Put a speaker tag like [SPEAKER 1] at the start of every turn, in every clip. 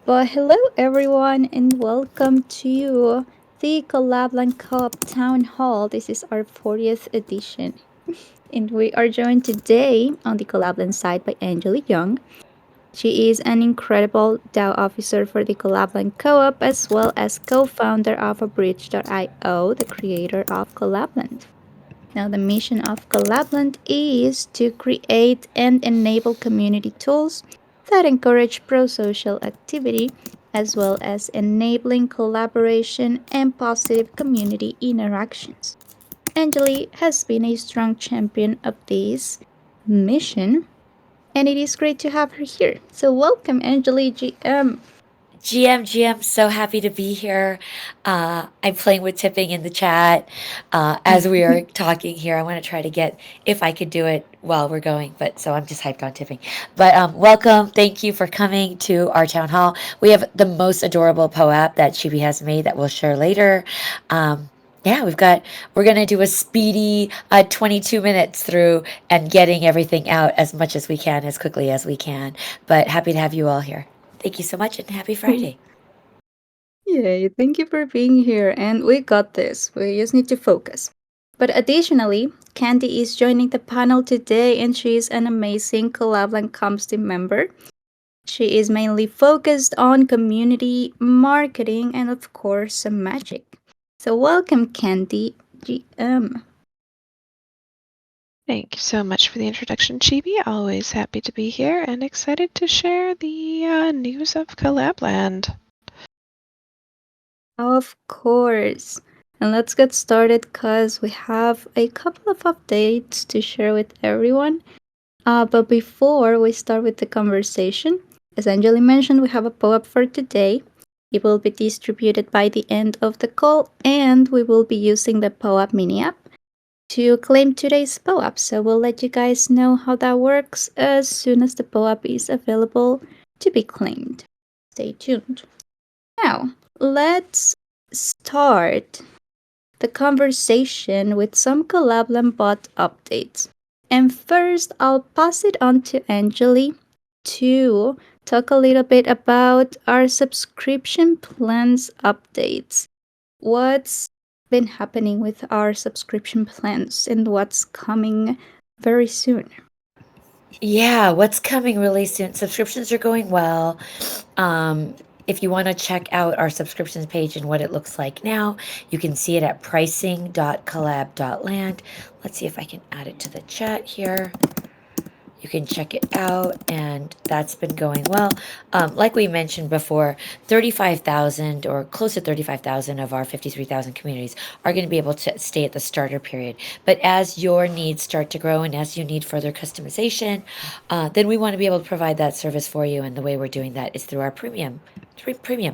[SPEAKER 1] Well, hello everyone, and welcome to the Collab.Land Co-op Town Hall. This is our 40th edition, and we are joined today on the Collab.Land side by Angela Young. She is an incredible DAO officer for the Collab.Land Co-op, as well as co-founder of Abridge.io, the creator of Collab.Land. Now, the mission of Collab.Land is to create and enable community tools that encourage pro social activity, as well as enabling collaboration and positive community interactions. Angeli has been a strong champion of this mission, and it is great to have her here. So, welcome, Angeli GM.
[SPEAKER 2] GM, so happy to be here. I'm playing with tipping in the chat as we are talking here. I want to try to get, if I could do it while we're going, but so I'm just hyped on tipping. But welcome. Thank you for coming to our town hall. We have the most adorable POAP that Chibi has made that we'll share later. Yeah, we're going to do a speedy 22 minutes through and getting everything out as much as we can, as quickly as we can. But happy to have you all here. Thank you so much and happy Friday.
[SPEAKER 1] Yay, thank you for being here, and we got this. We just need to focus. But additionally, Candy is joining the panel today, and she is an amazing Collabland Comms team member. She is mainly focused on community marketing and, of course, some magic. So, welcome, Candy GM.
[SPEAKER 3] Thank you so much for the introduction, Chibi. Always happy to be here and excited to share the news of Collabland.
[SPEAKER 1] Of course. And let's get started because we have a couple of updates to share with everyone. But before we start with the conversation, as Angeli mentioned, we have a POAP for today. It will be distributed by the end of the call, and we will be using the POAP mini app to claim today's POAP. So we'll let you guys know how that works as soon as the POAP is available to be claimed. Stay tuned. Now, let's start the conversation with some Collabland bot updates. And first, I'll pass it on to Angeli to talk a little bit about our subscription plans updates. What's been happening with our subscription plans and what's coming very soon?
[SPEAKER 2] Yeah, what's coming really soon? Subscriptions are going well. If you want to check out our subscriptions page and what it looks like now, you can see it at pricing.collab.land. Let's see if I can add it to the chat here. You can check it out, and that's been going well. Like we mentioned before, 35,000 or close to 35,000 of our 53,000 communities are going to be able to stay at the starter period. But as your needs start to grow and as you need further customization, then we want to be able to provide that service for you. And the way we're doing that is through our premium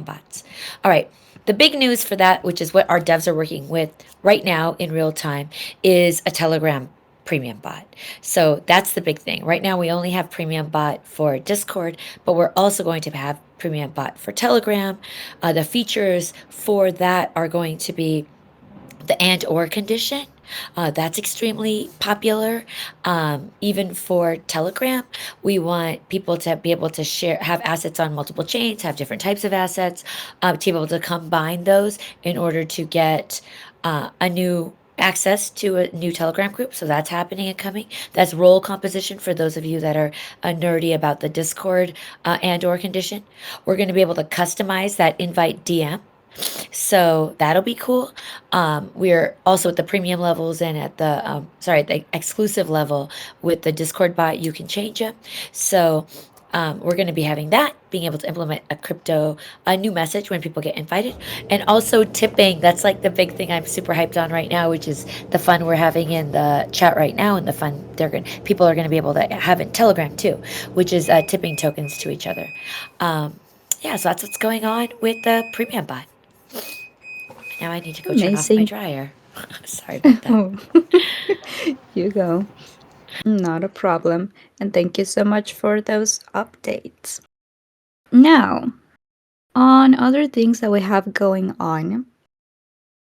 [SPEAKER 2] bots. All right. The big news for that, which is what our devs are working with right now in real time, is a Telegram premium bot. So that's the big thing. Right now, we only have premium bot for Discord, but we're also going to have premium bot for Telegram. The features for that are going to be the and or condition. That's extremely popular. Even for Telegram, we want people to be able to share, have assets on multiple chains, have different types of assets, to be able to combine those in order to get a new access to a new Telegram group. So that's happening and coming. That's role composition for those of you that are nerdy about the Discord and or condition. We're going to be able to customize that invite DM. So that'll be cool. We're also at the premium levels and at the the exclusive level with the Discord bot. You can change it. So we're going to be having that, being able to implement a new message when people get invited, and also tipping. That's like the big thing I'm super hyped on right now, which is the fun we're having in the chat right now, and the fun people are going to be able to have in Telegram too, which is tipping tokens to each other. Yeah, so that's what's going on with the premium bot. Now I need to go turn off my
[SPEAKER 1] Amazing.
[SPEAKER 2] dryer. Sorry about that.
[SPEAKER 1] Oh, you go. Not a problem. And thank you so much for those updates. Now, on other things that we have going on,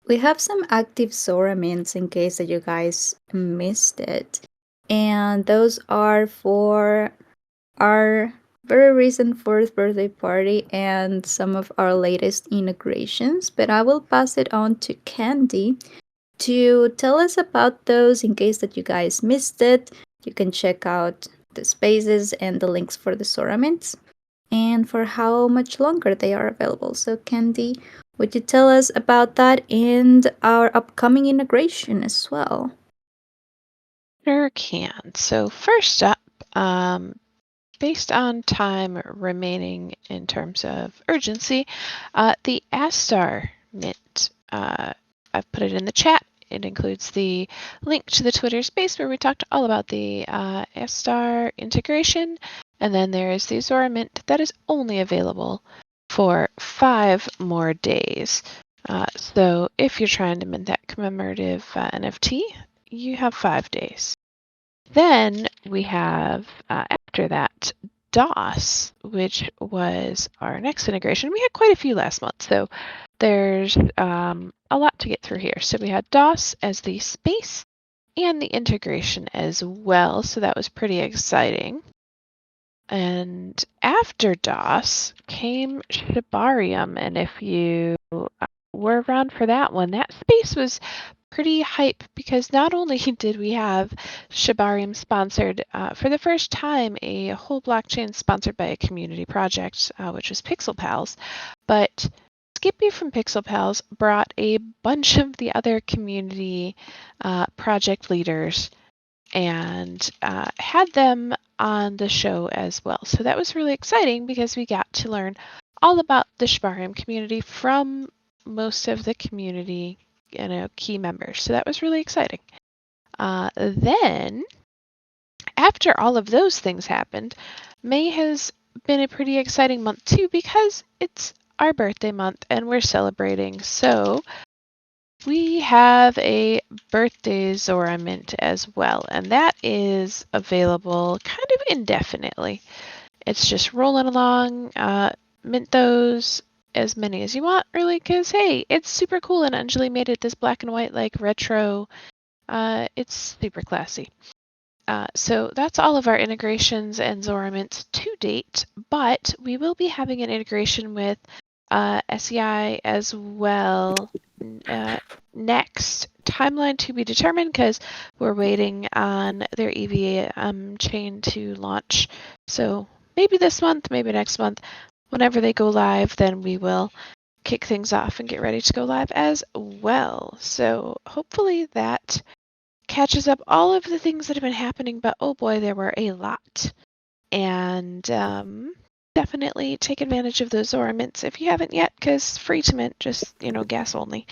[SPEAKER 1] we have some active Sora mints in case that you guys missed it. And those are for our very recent fourth birthday party and some of our latest integrations. But I will pass it on to Candy to tell us about those in case that you guys missed it. You can check out the spaces and the links for the Soraments and for how much longer they are available. So, Candy, would you tell us about that and our upcoming integration as well?
[SPEAKER 3] Sure can. So first up, based on time remaining in terms of urgency, the Astar Mint. I've put it in the chat. It includes the link to the Twitter space where we talked all about the Astar integration. And then there is the Zora Mint that is only available for 5 more days. So if you're trying to mint that commemorative NFT, you have 5 days. Then we have, after that, DOS, which was our next integration. We had quite a few last month, so there's a lot to get through here. So we had DOS as the space and the integration as well, so that was pretty exciting. And after DOS came Shibarium, and if you were around for that one, that space was pretty hype because not only did we have Shibarium sponsored for the first time a whole blockchain sponsored by a community project, which was Pixel Pals, but Skippy from Pixel Pals brought a bunch of the other community project leaders and had them on the show as well. So that was really exciting because we got to learn all about the Shibarium community from most of the community, key members. So that was really exciting. Then, after all of those things happened, May has been a pretty exciting month too because it's our birthday month and we're celebrating. So we have a birthday Zora Mint as well, and that is available kind of indefinitely. It's just rolling along. Mint those as many as you want, really, because hey, it's super cool, and Anjali made it this black and white, like retro. It's super classy. So that's all of our integrations and Zora Mints to date, but we will be having an integration with SEI as well next. Timeline to be determined because we're waiting on their EVA chain to launch. So maybe this month, maybe next month. Whenever they go live, then we will kick things off and get ready to go live as well. So hopefully that catches up all of the things that have been happening, but oh boy, there were a lot. And definitely take advantage of those Zora Mints if you haven't yet, because free to mint, just, gas only.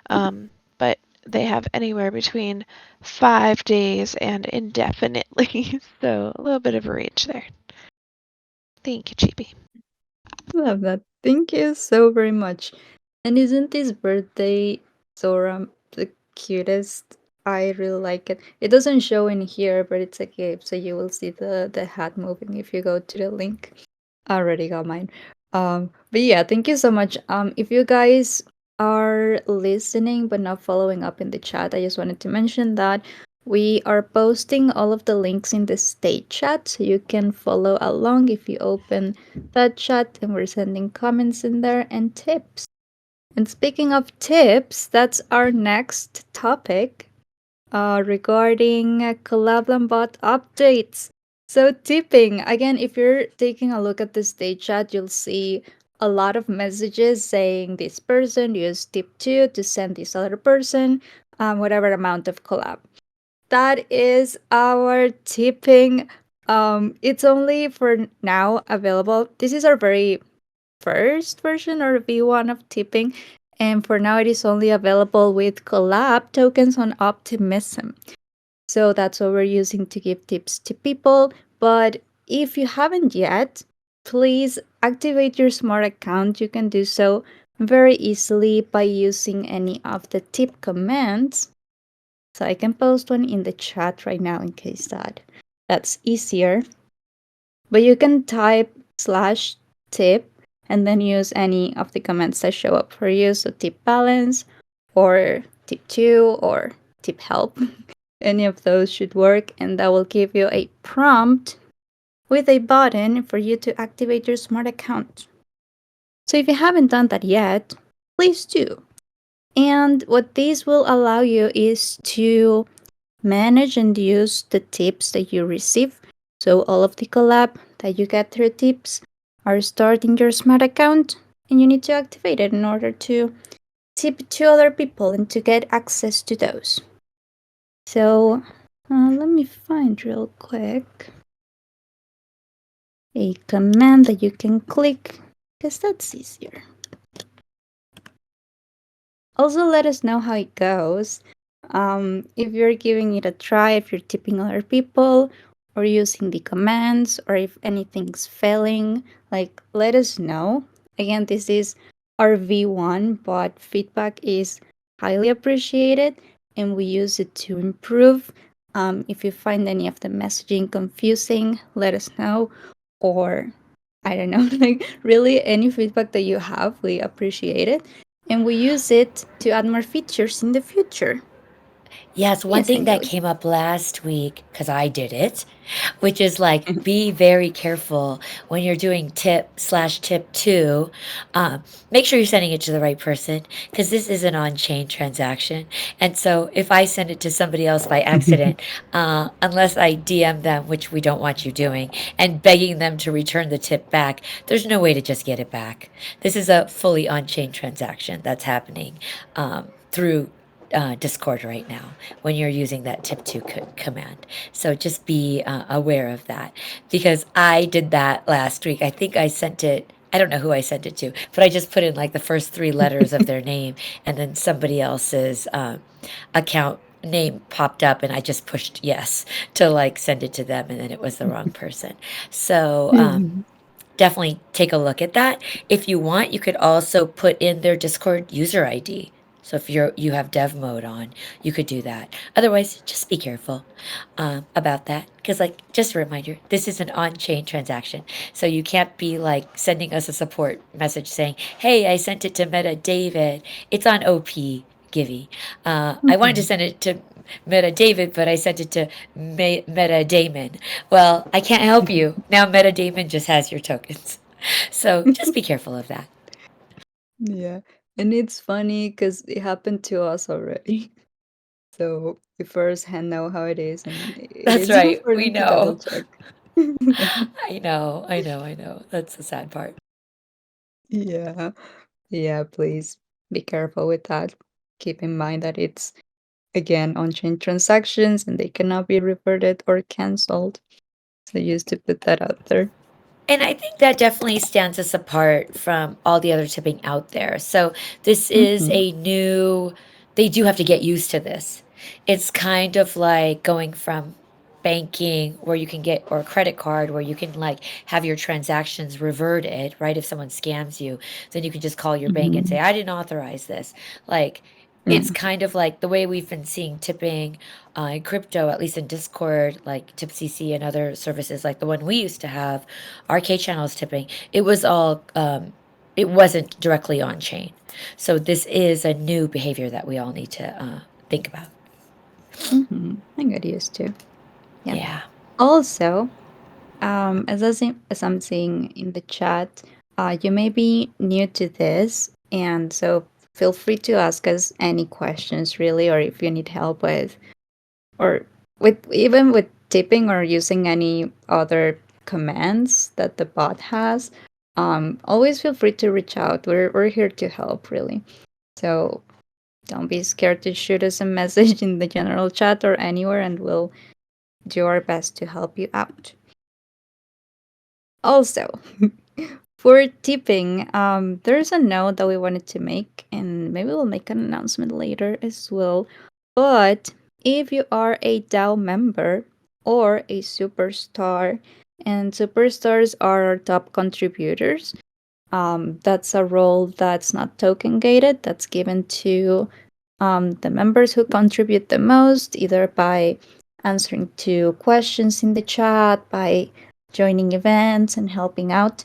[SPEAKER 3] But they have anywhere between 5 days and indefinitely, so a little bit of a range there. Thank you, Chibi.
[SPEAKER 1] Love that. Thank you so very much. And isn't this birthday Zora the cutest? I really like it. It doesn't show in here, but it's a gift, so you will see the hat moving if you go to the link. I already got mine. But yeah, thank you so much. If you guys are listening but not following up in the chat, I just wanted to mention that we are posting all of the links in the state chat, so you can follow along if you open that chat, and we're sending comments in there and tips. And speaking of tips, that's our next topic regarding Collab.Land bot updates. So tipping, again, if you're taking a look at the state chat, you'll see a lot of messages saying this person used tip 2 to send this other person whatever amount of collab. That is our tipping. It's only for now available. This is our very first version or V1 of tipping, and for now it is only available with collab tokens on Optimism. So that's what we're using to give tips to people. But if you haven't yet, please activate your smart account. You can do so very easily by using any of the tip commands. So I can post one in the chat right now in case that's easier. But you can type slash tip and then use any of the commands that show up for you. So tip balance or tip 2 or tip help. Any of those should work, and that will give you a prompt with a button for you to activate your smart account. So if you haven't done that yet, please do. And what this will allow you is to manage and use the tips that you receive. So all of the collab that you get through tips are stored in your smart account, and you need to activate it in order to tip to other people and to get access to those. So let me find real quick a command that you can click because that's easier. Also, let us know how it goes. If you're giving it a try, if you're tipping other people, or using the commands, or if anything's failing, like let us know. Again, this is our V1, but feedback is highly appreciated and we use it to improve. If you find any of the messaging confusing, let us know. Or I don't know, like really any feedback that you have, we appreciate it and we use it to add more features in the future.
[SPEAKER 2] Yes, one
[SPEAKER 1] Yes,
[SPEAKER 2] thing that
[SPEAKER 1] Angeli.
[SPEAKER 2] came up last week, because I did it, which is like be very careful when you're doing tip/tip 2. Make sure you're sending it to the right person because this is an on chain transaction. And so if I send it to somebody else by accident, unless I DM them, which we don't want you doing, and begging them to return the tip back, there's no way to just get it back. This is a fully on chain transaction that's happening through Discord right now when you're using that tip 2 command. So just be aware of that because I did that last week. I think I sent it. I don't know who I sent it to, but I just put in like the first 3 letters of their name, and then somebody else's account name popped up, and I just pushed yes to like send it to them, and then it was the wrong person. So definitely take a look at that. If you want, you could also put in their Discord user ID. So if you have dev mode on, you could do that. Otherwise, just be careful about that. Because like, just a reminder, this is an on-chain transaction. So you can't be like sending us a support message saying, hey, I sent it to Meta David. It's on OP Givey. I wanted to
[SPEAKER 1] Mhm.
[SPEAKER 2] send it to Meta David, but I sent it to Meta Damon. Well, I can't help you. Now Meta Damon just has your tokens. So just be careful of that.
[SPEAKER 1] Yeah. And it's funny because it happened to us already. So we firsthand know how it is, and it
[SPEAKER 2] That's
[SPEAKER 1] is
[SPEAKER 2] right. We
[SPEAKER 1] important to double
[SPEAKER 2] know.
[SPEAKER 1] check.
[SPEAKER 2] I know. That's the sad part.
[SPEAKER 1] Yeah. Yeah, please be careful with that. Keep in mind that it's, again, on chain transactions and they cannot be reverted or canceled. So, just to put that out there.
[SPEAKER 2] And I think that definitely stands us apart from all the other tipping out there. So this is
[SPEAKER 1] Hmm.
[SPEAKER 2] a new, they do have to get used to this. It's kind of like going from banking where you can get, or a credit card where you can like have your transactions reverted, right? If someone scams you, then you can just call your bank and
[SPEAKER 1] Hmm.
[SPEAKER 2] say, I didn't authorize this. Like, it's
[SPEAKER 1] Yeah.
[SPEAKER 2] kind of like the way we've been seeing tipping in crypto, at least in Discord, like TipCC and other services like the one we used to have, RK channels tipping. It was all, it wasn't directly on chain. So this is a new behavior that we all need to think about.
[SPEAKER 1] I got used to. Yeah.
[SPEAKER 2] Yeah.
[SPEAKER 1] Also, as I'm seeing in the chat, you may be new to this, and so feel free to ask us any questions, really, or if you need help with, or with even with tipping or using any other commands that the bot has. Always feel free to reach out. We're here to help, really. So don't be scared to shoot us a message in the general chat or anywhere, and we'll do our best to help you out. Also, for tipping, there's a note that we wanted to make, and maybe we'll make an announcement later as well. But if you are a DAO member or a superstar, and superstars are our top contributors, that's a role that's not token gated, that's given to the members who contribute the most, either by answering to questions in the chat, by joining events and helping out.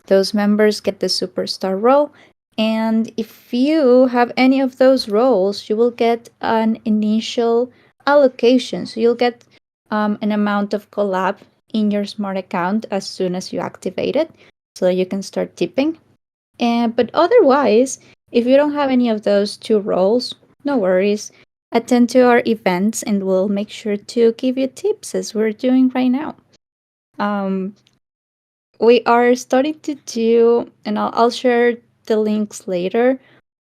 [SPEAKER 1] Those members get the superstar role. And if you have any of those roles, you will get an initial allocation. So you'll get an amount of collab in your smart account as soon as you activate it so that you can start tipping. But otherwise, if you don't have any of those two roles, no worries. Attend to our events and we'll make sure to give you tips as we're doing right now. Um, we are starting to do, and I'll share the links later,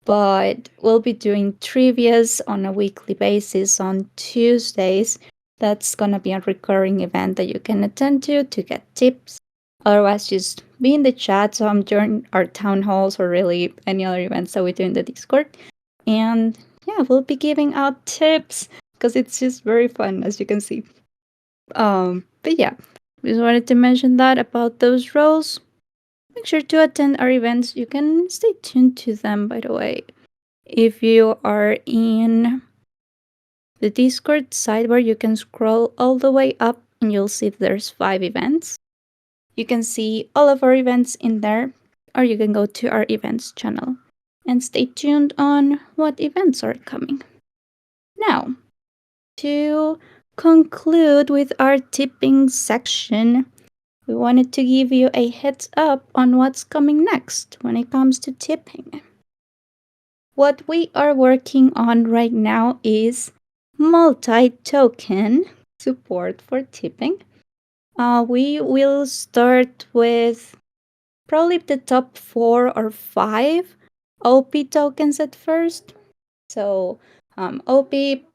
[SPEAKER 1] but we'll be doing trivias on a weekly basis on Tuesdays. That's going to be a recurring event that you can attend to get tips. Otherwise, just be in the chat during our town halls or really any other events that we do in the Discord. And yeah, we'll be giving out tips because it's just very fun, as you can see. But yeah, just wanted to mention that about those roles. Make sure to attend our events. You can stay tuned to them, by the way. If you are in the Discord sidebar, you can scroll all the way up and you'll see there's 5 events. You can see all of our events in there, or you can go to our events channel and stay tuned on what events are coming. Now, to conclude with our tipping section, we wanted to give you a heads up on what's coming next when it comes to tipping. What we are working on right now is multi-token support for tipping. We will start with probably the top 4 or 5 OP tokens at first. So OP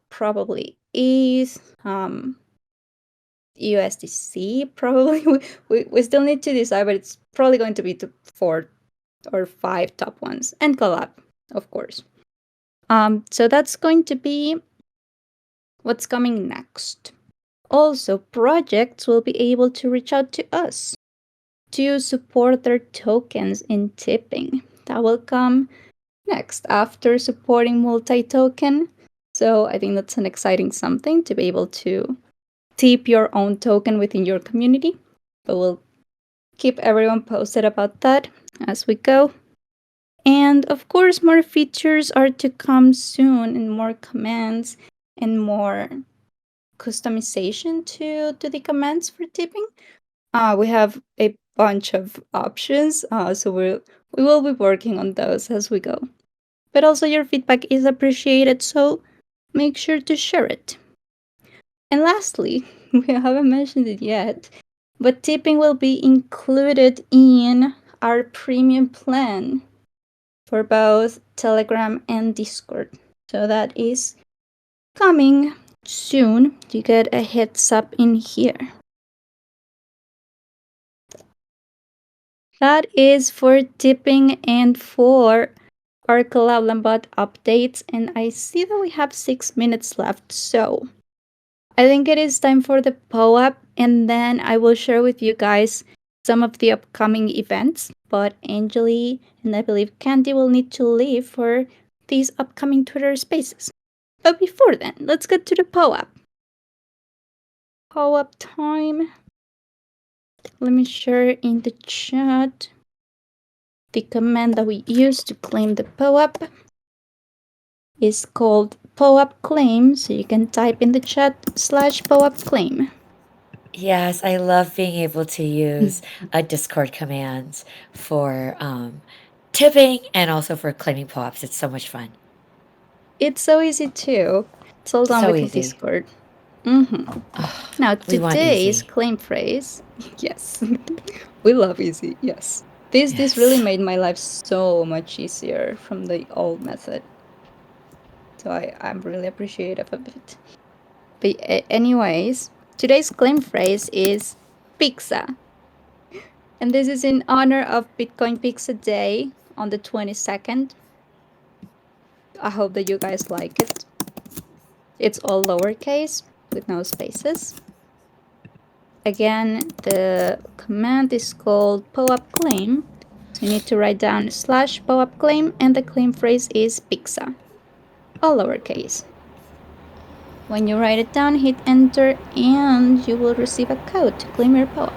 [SPEAKER 1] probably is USDC probably. We still need to decide, but it's probably going to be the 4 or 5 top ones. And Collab, of course. So that's going to be what's coming next. Also, projects will be able to reach out to us to support their tokens in tipping. That will come next after supporting multi-token. So I think that's an exciting something to be able to tip your own token within your community. But we'll keep everyone posted about that as we go. And of course, more features are to come soon and more commands and more customization to the commands for tipping. We have a bunch of options, so we will be working on those as we go. But also your feedback is appreciated, so make sure to share it. And lastly, we haven't mentioned it yet, but tipping will be included in our premium plan for both Telegram and Discord. So that is coming soon. You get a heads up in here. That is for tipping and for our Collab.Land updates. And I see that we have 6 minutes left. So I think it is time for the POAP. And then I will share with you guys some of the upcoming events. But Angeli and I believe Candy will need to leave for these upcoming Twitter spaces. But before then, let's get to the POAP. POAP time. Let me share in the chat the command that we use to claim the POAP is called POAP claim. So you can type in the chat /POAP claim.
[SPEAKER 2] Yes, I love being able to use a Discord commands for tipping and also for claiming POAPs. It's so much fun.
[SPEAKER 1] It's so easy too. It's all done
[SPEAKER 2] So
[SPEAKER 1] with
[SPEAKER 2] easy.
[SPEAKER 1] Discord.
[SPEAKER 2] Oh,
[SPEAKER 1] Now
[SPEAKER 2] we want
[SPEAKER 1] today's
[SPEAKER 2] easy.
[SPEAKER 1] claim phrase, yes, we love easy. Yes, this really
[SPEAKER 2] Yes.
[SPEAKER 1] made my life so much easier from the old method. So I'm really appreciative of it. But anyways, today's claim phrase is pizza. And this is in honor of Bitcoin Pizza Day on the 22nd. I hope that you guys like it. It's all lowercase with no spaces. Again, the command is called POAP claim. So you need to write down /POAP claim and the claim phrase is pizza. All lowercase. When you write it down, hit enter and you will receive a code to claim your POAP.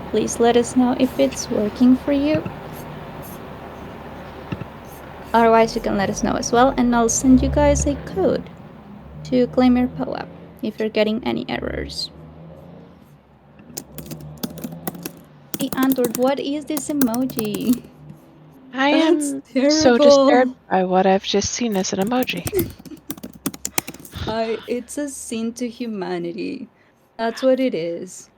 [SPEAKER 1] Please let us know if it's working for you. Otherwise, you can let us know as well, and I'll send you guys a code to claim your POAP if you're getting any errors. the Antwoord, what is this emoji?
[SPEAKER 3] I
[SPEAKER 1] That's
[SPEAKER 3] am so disturbed
[SPEAKER 1] terrible.
[SPEAKER 3] by what I've just seen as an emoji.
[SPEAKER 1] It's a sin to humanity. That's what it is.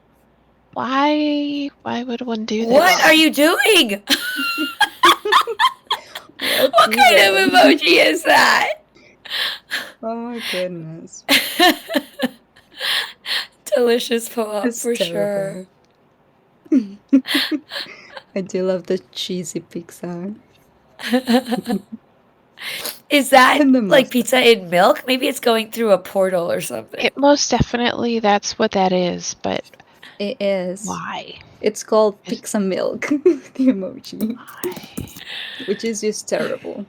[SPEAKER 3] Why would one do
[SPEAKER 2] What
[SPEAKER 3] this?
[SPEAKER 2] are you doing?
[SPEAKER 1] What
[SPEAKER 2] What kind of
[SPEAKER 1] even?
[SPEAKER 2] emoji is that?
[SPEAKER 1] Oh my goodness.
[SPEAKER 2] Delicious POAP
[SPEAKER 1] It's
[SPEAKER 2] for
[SPEAKER 1] terrible.
[SPEAKER 2] sure.
[SPEAKER 1] I do love the cheesy pizza
[SPEAKER 2] Is that
[SPEAKER 1] and the
[SPEAKER 2] like
[SPEAKER 1] mustache.
[SPEAKER 2] pizza in milk? Maybe it's going through a portal or something.
[SPEAKER 3] It most definitely that's what that is, but
[SPEAKER 1] It is.
[SPEAKER 3] why?
[SPEAKER 1] It's called
[SPEAKER 3] Is
[SPEAKER 1] pizza milk, the emoji,
[SPEAKER 3] why?
[SPEAKER 1] which is just terrible.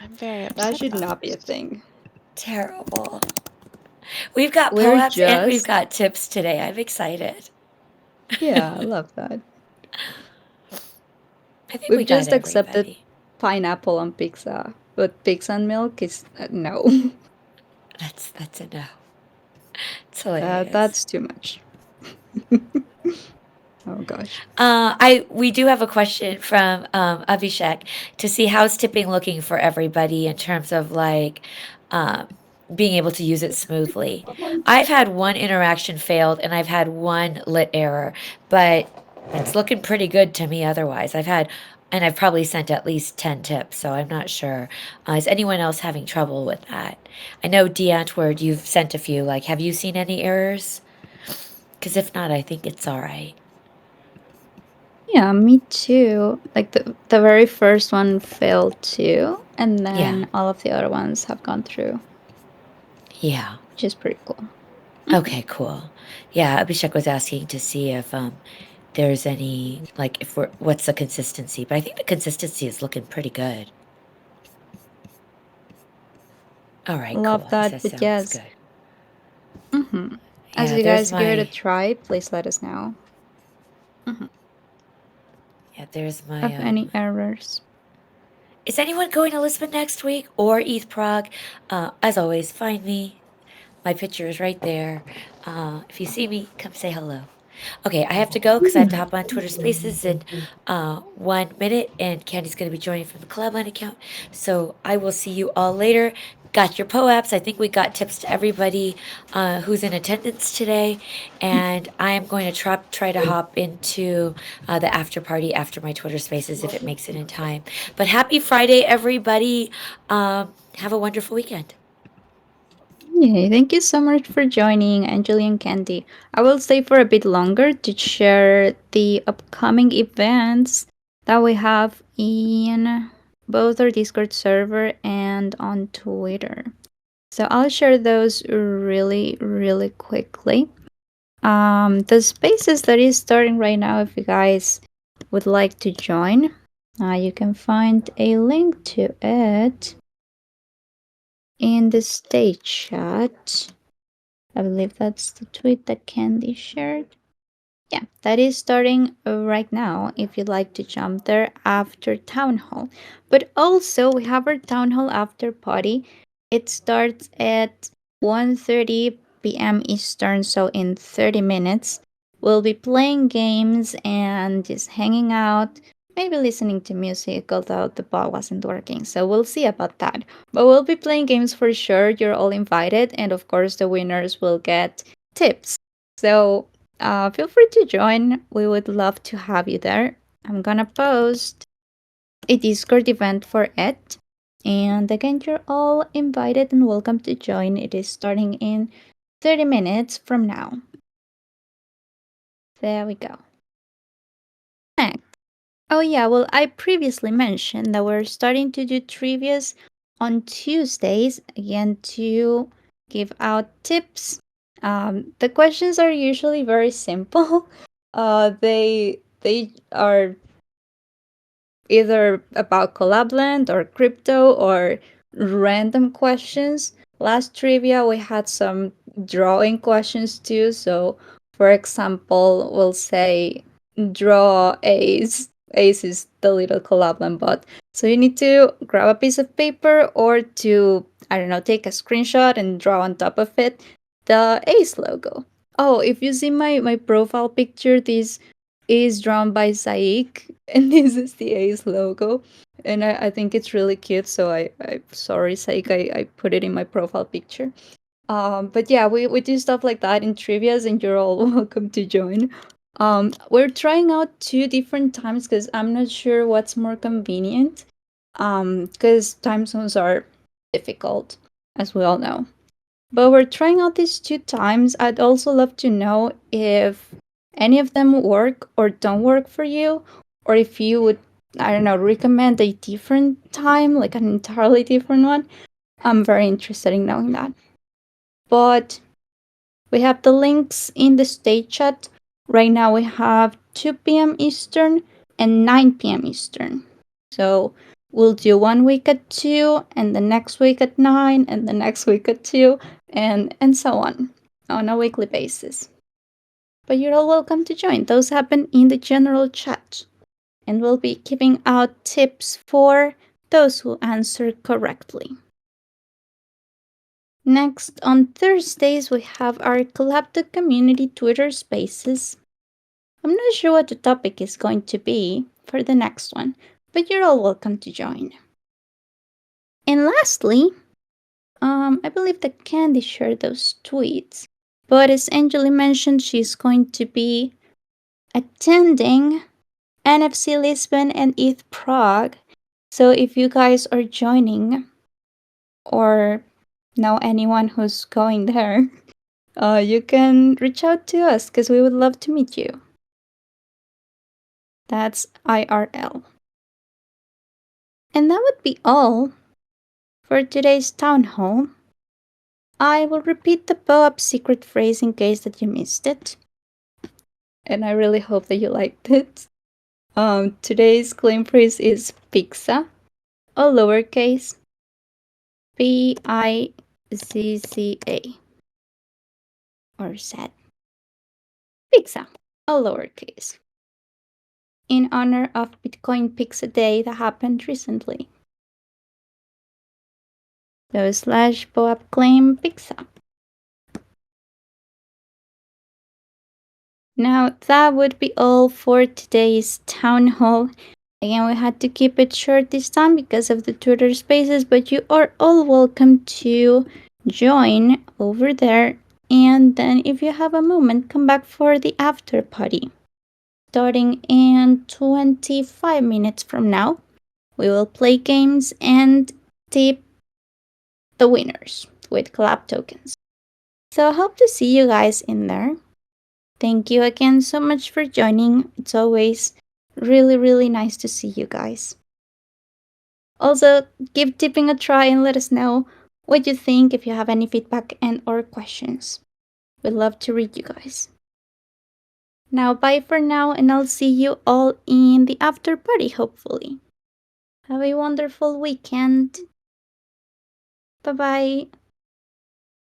[SPEAKER 3] I'm very
[SPEAKER 1] That
[SPEAKER 3] upset
[SPEAKER 1] should
[SPEAKER 3] about
[SPEAKER 1] not be a
[SPEAKER 3] this.
[SPEAKER 1] thing.
[SPEAKER 2] Terrible. We've got
[SPEAKER 1] We're
[SPEAKER 2] POAPs and we've
[SPEAKER 1] just,
[SPEAKER 2] got tips today. I'm excited.
[SPEAKER 1] yeah, I love that.
[SPEAKER 2] I think we
[SPEAKER 1] We've
[SPEAKER 2] got
[SPEAKER 1] just accepted
[SPEAKER 2] everybody.
[SPEAKER 1] pineapple on pizza, but pizza and milk is no.
[SPEAKER 2] That's a no. It's hilarious.
[SPEAKER 1] That's too much. Oh gosh.
[SPEAKER 2] We do have a question from Abhishek to see how's tipping looking for everybody in terms of like um, being able to use it smoothly. I've had one interaction failed and I've had one lit error, but it's looking pretty good to me otherwise. And I've probably sent at least 10 tips, so I'm not sure. Is anyone else having trouble with that? I know, Deantword, you've sent a few. Like, have you seen any errors? Because if not, I think it's all right.
[SPEAKER 1] Yeah, me too. Like the very first one failed too, and
[SPEAKER 2] Yeah,
[SPEAKER 1] then all of the other ones have gone through,
[SPEAKER 2] yeah.
[SPEAKER 1] which is pretty cool.
[SPEAKER 2] Okay, cool. Yeah, Abhishek was asking to see if there's any like if we're what's the consistency, but I think the consistency is looking pretty good. All right,
[SPEAKER 1] Love
[SPEAKER 2] cool. I guess
[SPEAKER 1] that,
[SPEAKER 2] that
[SPEAKER 1] but
[SPEAKER 2] sounds
[SPEAKER 1] yes.
[SPEAKER 2] good.
[SPEAKER 1] As
[SPEAKER 2] Yeah,
[SPEAKER 1] you
[SPEAKER 2] there's
[SPEAKER 1] guys give it a
[SPEAKER 2] my
[SPEAKER 1] try, please let us know.
[SPEAKER 2] yeah, there's my
[SPEAKER 1] Of any errors.
[SPEAKER 2] Is anyone going to Lisbon next week or East Prague? As always, find me. My picture is right there. If you see me, come say hello. Okay, I have to go because I have to hop on Twitter Spaces in 1 minute, and Candy's going to be joining from the Collab.Land account. So I will see you all later. Got your POAPs. I think we got tips to everybody who's in attendance today, and I am going to try to hop into the after party after my Twitter Spaces if it makes it in time. But happy Friday, everybody! Have a wonderful weekend.
[SPEAKER 1] Yay, thank you so much for joining, Anjali and Candy. I will stay for a bit longer to share the upcoming events that we have in both our Discord server and on Twitter. So I'll share those really, really quickly. The spaces that is starting right now, if you guys would like to join, you can find a link to it in the stage chat. I believe that's the tweet that Candy shared. Yeah, that is starting right now if you'd like to jump there after Town Hall. But also, we have our Town Hall after party. It starts at 1:30 p.m. Eastern, so in 30 minutes. We'll be playing games and just hanging out, maybe listening to music, although the ball wasn't working. So we'll see about that. But we'll be playing games for sure. You're all invited, and of course, the winners will get tips. So feel free to join. We would love to have you there. I'm gonna post a Discord event for it. And again, you're all invited and welcome to join. It is starting in 30 minutes from now. There we go. Next. Oh, yeah, well, I previously mentioned that we're starting to do trivias on Tuesdays, again, to give out tips. The questions are usually very simple. They are either about Collab.Land or crypto or random questions. Last trivia, we had some drawing questions too. So, for example, we'll say draw ace. Ace is the little Collab.Land bot. So, you need to grab a piece of paper or to, I don't know, take a screenshot and draw on top of it the ace logo. Oh, if you see my profile picture, this is drawn by Saik, and this is the Ace logo. And I think it's really cute, so I sorry, Saik, I put it in my profile picture. But yeah, we do stuff like that in trivias, and you're all welcome to join. We're trying out two different times because I'm not sure what's more convenient. Because time zones are difficult, as we all know. But we're trying out these two times. I'd also love to know if any of them work or don't work for you, or if you would, I don't know, recommend a different time, like an entirely different one. I'm very interested in knowing that. But we have the links in the stage chat. Right now we have 2 p.m. Eastern and 9 p.m. Eastern. So we'll do 1 week at 2 and the next week at 9 and the next week at 2 and so on a weekly basis. But you're all welcome to join. Those happen in the general chat. And we'll be giving out tips for those who answer correctly. Next, on Thursdays, we have our Collab community Twitter spaces. I'm not sure what the topic is going to be for the next one, but you're all welcome to join. And lastly, I believe that Candy shared those tweets, but as Angeli mentioned, she's going to be attending NFC Lisbon and ETH Prague. So if you guys are joining or know anyone who's going there, you can reach out to us because we would love to meet you. That's IRL. And that would be all for today's town hall. I will repeat the POAP secret phrase in case that you missed it. And I really hope that you liked it. Today's claim phrase is pizza, all lowercase, Pizza, or sad. Pizza, all lowercase, in honor of Bitcoin Pizza Day that happened recently. So slash POAP claim pizza. Now that would be all for today's town hall. Again, we had to keep it short this time because of the Twitter spaces, but you are all welcome to join over there. And then if you have a moment, come back for the after party. Starting in 25 minutes from now, we will play games and tip the winners with collab tokens. So I hope to see you guys in there. Thank you again so much for joining. It's always really, really nice to see you guys. Also, give tipping a try and let us know what you think if you have any feedback and or questions. We'd love to read you guys. Now, bye for now, and I'll see you all in the after party, hopefully. Have a wonderful weekend. Bye bye.